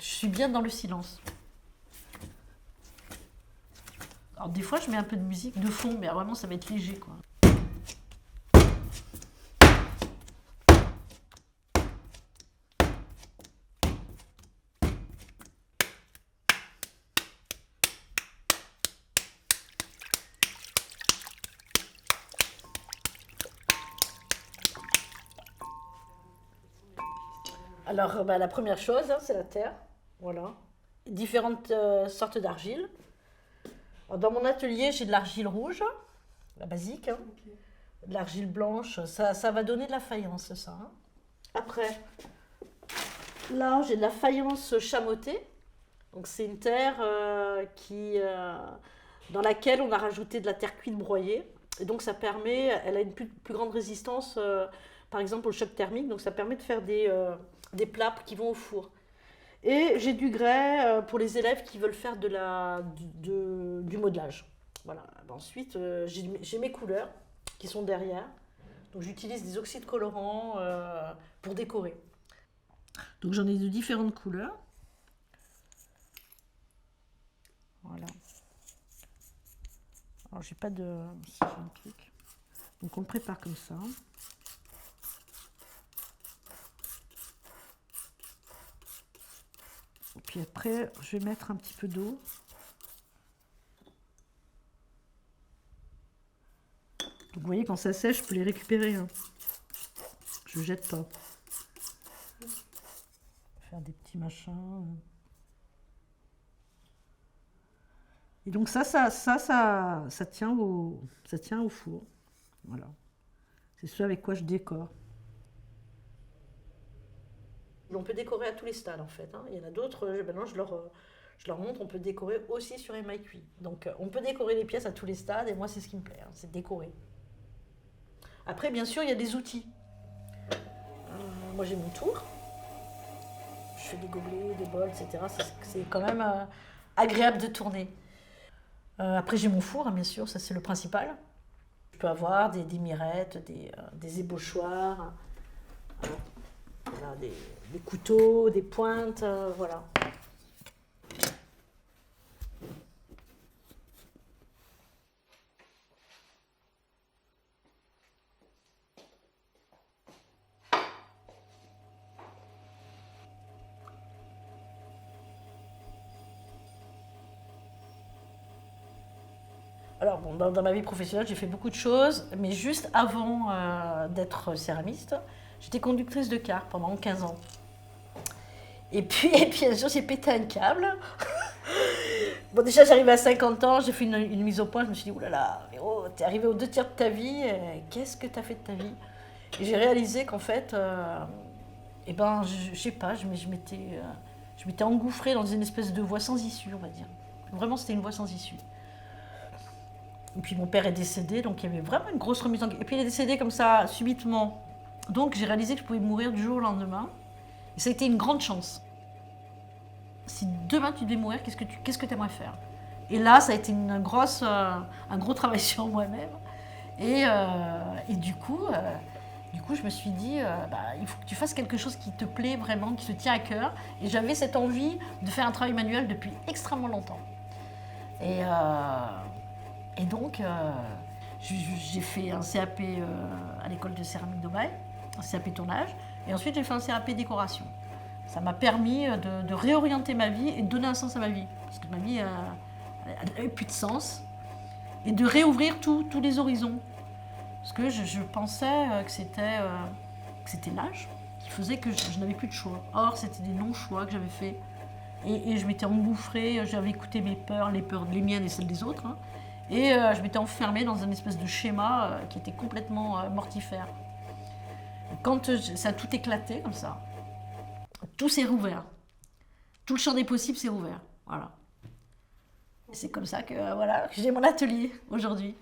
Je suis bien dans le silence. Alors des fois, je mets un peu de musique de fond, mais vraiment, ça va être léger, quoi. Alors, la première chose, hein, c'est la terre. Voilà. Différentes sortes d'argile. Alors, dans mon atelier, j'ai de l'argile rouge, la basique, hein. De l'argile blanche. Ça va donner de la faïence, ça, hein. Après, là, j'ai de la faïence chamottée. Donc, c'est une terre dans laquelle on a rajouté de la terre cuite broyée. Et donc, ça permet, elle a une plus grande résistance, par exemple, au choc thermique. Donc, ça permet de faire des plats qui vont au four. Et j'ai du grès pour les élèves qui veulent faire du modelage. Voilà. Ensuite, j'ai mes couleurs qui sont derrière. Donc j'utilise des oxydes colorants pour décorer. Donc j'en ai de différentes couleurs. Voilà. Alors j'ai pas de... Si j'ai un truc. Donc on le prépare comme ça. Puis après, je vais mettre un petit peu d'eau. Donc vous voyez, quand ça sèche, je peux les récupérer, hein. Je ne jette pas. Faire des petits machins. Et donc ça tient au four. Voilà. C'est ce avec quoi je décore. On peut décorer à tous les stades en fait, hein. Il y en a d'autres, maintenant je leur montre, on peut décorer aussi sur émail cuit. Donc on peut décorer les pièces à tous les stades et moi c'est ce qui me plaît, hein, c'est de décorer. Après bien sûr il y a des outils. Moi j'ai mon tour. Je fais des gobelets, des bols, etc. C'est quand même agréable de tourner. Après j'ai mon four, hein, bien sûr, ça c'est le principal. Je peux avoir des mirettes, des ébauchoirs. Voilà, des couteaux, des pointes, voilà. Alors, bon, dans ma vie professionnelle, j'ai fait beaucoup de choses, mais juste avant d'être céramiste, j'étais conductrice de car pendant 15 ans. Et puis un jour, j'ai pété un câble. Bon, déjà, j'arrivais à 50 ans, j'ai fait une mise au point, je me suis dit, oulala, Véro, t'es arrivé aux 2 tiers de ta vie, qu'est-ce que t'as fait de ta vie? Et j'ai réalisé qu'en fait, je sais pas, je m'étais engouffrée dans une espèce de voie sans issue, on va dire. Vraiment, c'était une voie sans issue. Et puis mon père est décédé, donc il y avait vraiment une grosse remise en question. Et puis il est décédé comme ça, subitement. Donc j'ai réalisé que je pouvais mourir du jour au lendemain. Et ça a été une grande chance. Si demain tu devais mourir, qu'est-ce que tu aimerais faire? Et là, ça a été un gros travail sur moi-même. Et du coup, je me suis dit, il faut que tu fasses quelque chose qui te plaît vraiment, qui te tient à cœur. Et j'avais cette envie de faire un travail manuel depuis extrêmement longtemps. Et donc, j'ai fait un CAP à l'école de céramique d'Aubray, un CAP tournage, et ensuite j'ai fait un CAP décoration. Ça m'a permis de réorienter ma vie et de donner un sens à ma vie, parce que ma vie n'avait plus de sens, et de réouvrir tous les horizons. Parce que je pensais que c'était l'âge qui faisait que je n'avais plus de choix. Or, c'était des non-choix que j'avais faits. Et je m'étais engouffrée, j'avais écouté mes peurs, les miennes et celles des autres, hein. Et je m'étais enfermée dans un espèce de schéma qui était complètement mortifère. Et quand ça a tout éclaté comme ça, tout s'est rouvert. Tout le champ des possibles s'est rouvert. Voilà. Et c'est comme ça que j'ai mon atelier aujourd'hui.